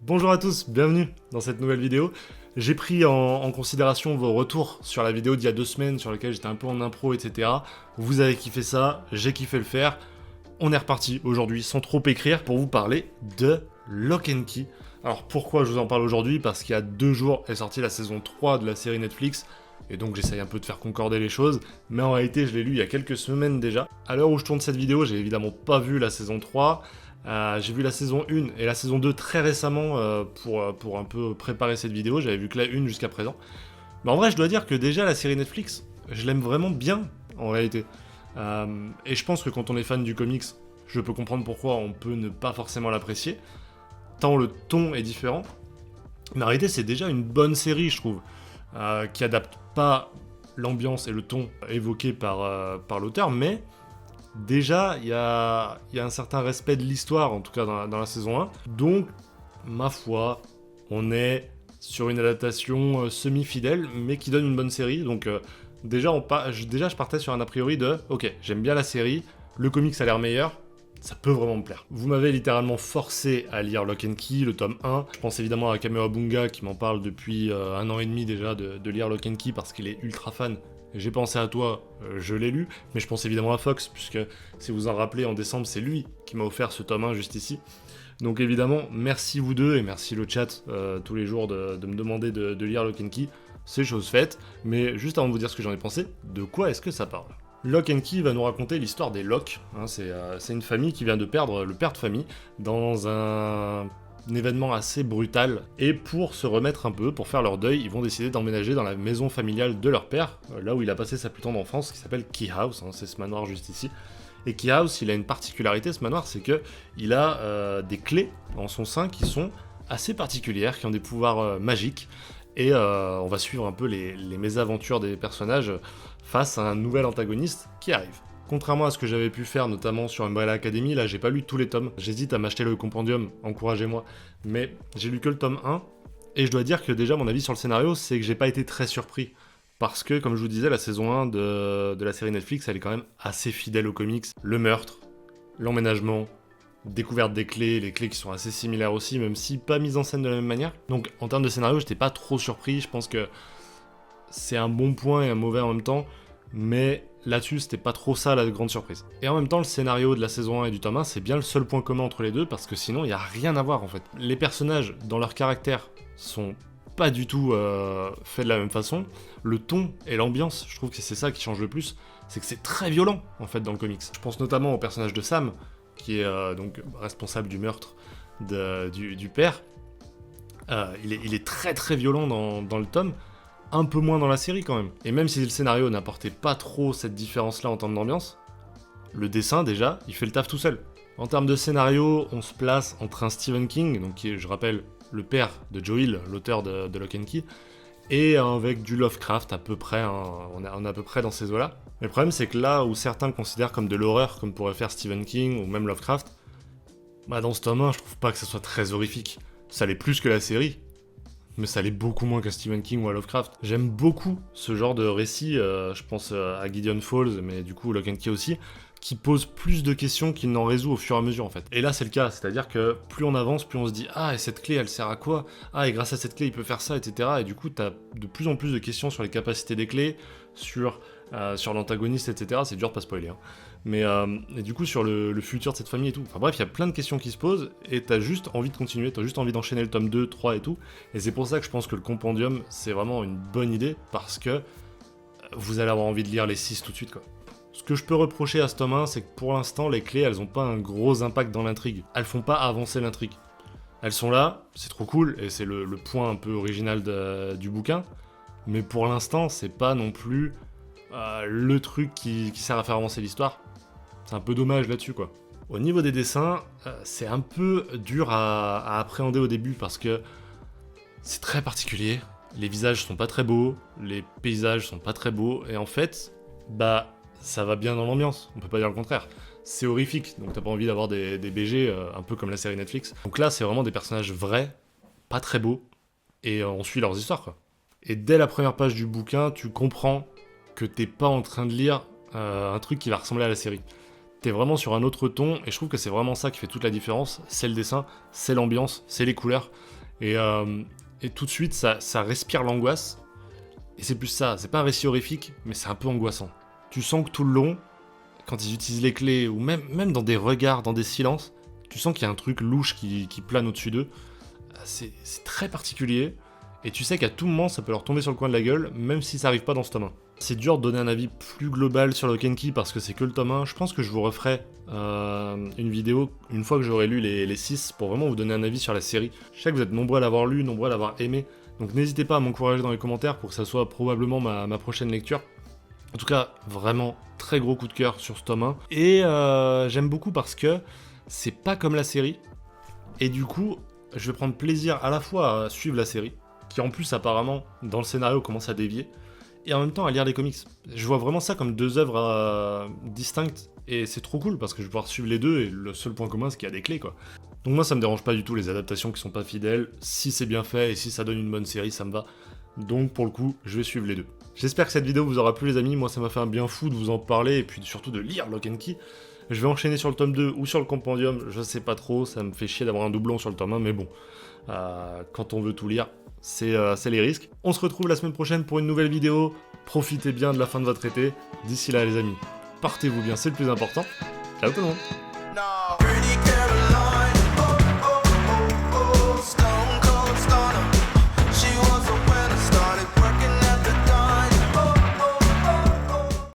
Bonjour à tous, bienvenue dans cette nouvelle vidéo. J'ai pris en considération vos retours sur la vidéo d'il y a 2 semaines sur laquelle j'étais un peu en impro, etc. Vous avez kiffé ça, j'ai kiffé le faire. On est reparti aujourd'hui sans trop écrire pour vous parler de Lock and Key. Alors pourquoi je vous en parle aujourd'hui? Parce qu'il y a 2 jours est sortie la saison 3 de la série Netflix. Et donc j'essaye un peu de faire concorder les choses, mais en réalité je l'ai lu il y a quelques semaines déjà. À l'heure où je tourne cette vidéo, j'ai évidemment pas vu la saison 3. J'ai vu la saison 1 et la saison 2 très récemment pour un peu préparer cette vidéo. J'avais vu que la 1 jusqu'à présent. Mais en vrai, je dois dire que déjà la série Netflix, je l'aime vraiment bien en réalité. Et je pense que quand on est fan du comics, je peux comprendre pourquoi on peut ne pas forcément l'apprécier, tant le ton est différent. Mais en réalité, c'est déjà une bonne série, je trouve, qui adapte pas l'ambiance et le ton évoqués par l'auteur, mais déjà, il y a un certain respect de l'histoire, en tout cas dans la saison 1. Donc, ma foi, on est sur une adaptation semi-fidèle, mais qui donne une bonne série. Donc, déjà, je partais sur un a priori de « Ok, j'aime bien la série, le comics a l'air meilleur, ça peut vraiment me plaire. » Vous m'avez littéralement forcé à lire Lock and Key, le tome 1. Je pense évidemment à Kameo Bunga, qui m'en parle depuis 1 an et demi déjà de lire Lock and Key, parce qu'il est ultra fan. J'ai pensé à toi, je l'ai lu, mais je pense évidemment à Fox, puisque si vous en rappelez, en décembre, c'est lui qui m'a offert ce tome 1 juste ici. Donc évidemment, merci vous deux, et merci le chat tous les jours de me demander de lire Lock and Key. C'est chose faite, mais juste avant de vous dire ce que j'en ai pensé, de quoi est-ce que ça parle? Lock and Key va nous raconter l'histoire des Locke. Hein, c'est une famille qui vient de perdre le père de famille dans un événement assez brutal, et pour se remettre un peu, pour faire leur deuil, ils vont décider d'emménager dans la maison familiale de leur père, là où il a passé sa plus tendre enfance, qui s'appelle Key House, hein, c'est ce manoir juste ici. Et Key House, il a une particularité, ce manoir, c'est que il a des clés en son sein qui sont assez particulières, qui ont des pouvoirs magiques, et on va suivre un peu les mésaventures des personnages face à un nouvel antagoniste qui arrive. Contrairement à ce que j'avais pu faire, notamment sur Umbrella Academy, là j'ai pas lu tous les tomes. J'hésite à m'acheter le compendium, encouragez-moi. Mais j'ai lu que le tome 1, et je dois dire que déjà mon avis sur le scénario, c'est que j'ai pas été très surpris. Parce que, comme je vous disais, la saison 1 de la série Netflix, elle est quand même assez fidèle aux comics. Le meurtre, l'emménagement, découverte des clés, les clés qui sont assez similaires aussi, même si pas mises en scène de la même manière. Donc en termes de scénario, j'étais pas trop surpris, je pense que c'est un bon point et un mauvais en même temps, mais là-dessus, c'était pas trop ça la grande surprise. Et en même temps, le scénario de la saison 1 et du tome 1, c'est bien le seul point commun entre les deux, parce que sinon, il y a rien à voir en fait. Les personnages, dans leur caractère, sont pas du tout faits de la même façon. Le ton et l'ambiance, je trouve que c'est ça qui change le plus, c'est que c'est très violent en fait dans le comics. Je pense notamment au personnage de Sam, qui est donc responsable du meurtre du père. Il est très très violent dans le tome, un peu moins dans la série quand même. Et même si le scénario n'apportait pas trop cette différence-là en termes d'ambiance, le dessin déjà, il fait le taf tout seul. En termes de scénario, on se place entre un Stephen King, donc qui est, je rappelle, le père de Joe Hill, l'auteur de Lock and Key, et avec du Lovecraft à peu près, hein, on est à peu près dans ces eaux-là. Mais le problème c'est que là où certains considèrent comme de l'horreur, comme pourrait faire Stephen King ou même Lovecraft, bah dans ce tome 1, je trouve pas que ça soit très horrifique. Ça l'est plus que la série, mais ça l'est beaucoup moins qu'à Stephen King ou à Lovecraft. J'aime beaucoup ce genre de récit, je pense à Gideon Falls, mais du coup Lock and Key aussi, qui pose plus de questions qu'il n'en résout au fur et à mesure en fait. Et là c'est le cas, c'est-à-dire que plus on avance, plus on se dit « Ah, et cette clé elle sert à quoi? Ah, et grâce à cette clé il peut faire ça, etc. » Et du coup t'as de plus en plus de questions sur les capacités des clés, sur l'antagoniste, etc. C'est dur de pas spoiler, hein. Mais et du coup sur le futur de cette famille et tout. Enfin bref, il y a plein de questions qui se posent, et t'as juste envie de continuer, t'as juste envie d'enchaîner le tome 2, 3 et tout. Et c'est pour ça que je pense que le compendium, c'est vraiment une bonne idée, parce que vous allez avoir envie de lire les 6 tout de suite, quoi. Ce que je peux reprocher à ce tome 1, c'est que pour l'instant, les clés, elles ont pas un gros impact dans l'intrigue. Elles font pas avancer l'intrigue. Elles sont là, c'est trop cool, et c'est le point un peu original du bouquin, mais pour l'instant, c'est pas non plus le truc qui sert à faire avancer l'histoire. C'est un peu dommage là-dessus, quoi. Au niveau des dessins, c'est un peu dur à appréhender au début, parce que c'est très particulier. Les visages sont pas très beaux, les paysages sont pas très beaux, et en fait, bah, ça va bien dans l'ambiance, on peut pas dire le contraire. C'est horrifique, donc t'as pas envie d'avoir des BG un peu comme la série Netflix. Donc là, c'est vraiment des personnages vrais, pas très beaux, et on suit leurs histoires, quoi. Et dès la première page du bouquin, tu comprends que t'es pas en train de lire un truc qui va ressembler à la série. T'es vraiment sur un autre ton, et je trouve que c'est vraiment ça qui fait toute la différence. C'est le dessin, c'est l'ambiance, c'est les couleurs. Et tout de suite, ça respire l'angoisse. Et c'est plus ça, c'est pas un récit horrifique, mais c'est un peu angoissant. Tu sens que tout le long, quand ils utilisent les clés, ou même dans des regards, dans des silences, tu sens qu'il y a un truc louche qui plane au-dessus d'eux. C'est très particulier, et tu sais qu'à tout moment, ça peut leur tomber sur le coin de la gueule, même si ça arrive pas dans ce tome 1. C'est dur de donner un avis plus global sur Lock and Key parce que c'est que le tome 1. Je pense que je vous referai une vidéo une fois que j'aurai lu les 6 pour vraiment vous donner un avis sur la série. Je sais que vous êtes nombreux à l'avoir lu, nombreux à l'avoir aimé, donc n'hésitez pas à m'encourager dans les commentaires pour que ça soit probablement ma prochaine lecture. En tout cas, vraiment très gros coup de cœur sur ce tome 1. Et j'aime beaucoup parce que c'est pas comme la série. Et du coup, je vais prendre plaisir à la fois à suivre la série, qui en plus apparemment dans le scénario commence à dévier, et en même temps à lire les comics. Je vois vraiment ça comme deux œuvres distinctes, et c'est trop cool parce que je vais pouvoir suivre les deux, et le seul point commun c'est qu'il y a des clés quoi. Donc moi ça me dérange pas du tout les adaptations qui sont pas fidèles, si c'est bien fait et si ça donne une bonne série ça me va. Donc pour le coup, je vais suivre les deux. J'espère que cette vidéo vous aura plu les amis, moi ça m'a fait un bien fou de vous en parler et puis surtout de lire Lock and Key. Je vais enchaîner sur le tome 2 ou sur le compendium, je sais pas trop, ça me fait chier d'avoir un doublon sur le tome 1, mais bon, quand on veut tout lire, c'est les risques. On se retrouve la semaine prochaine pour une nouvelle vidéo, profitez bien de la fin de votre été, d'ici là les amis, portez-vous bien, c'est le plus important, ciao tout le monde.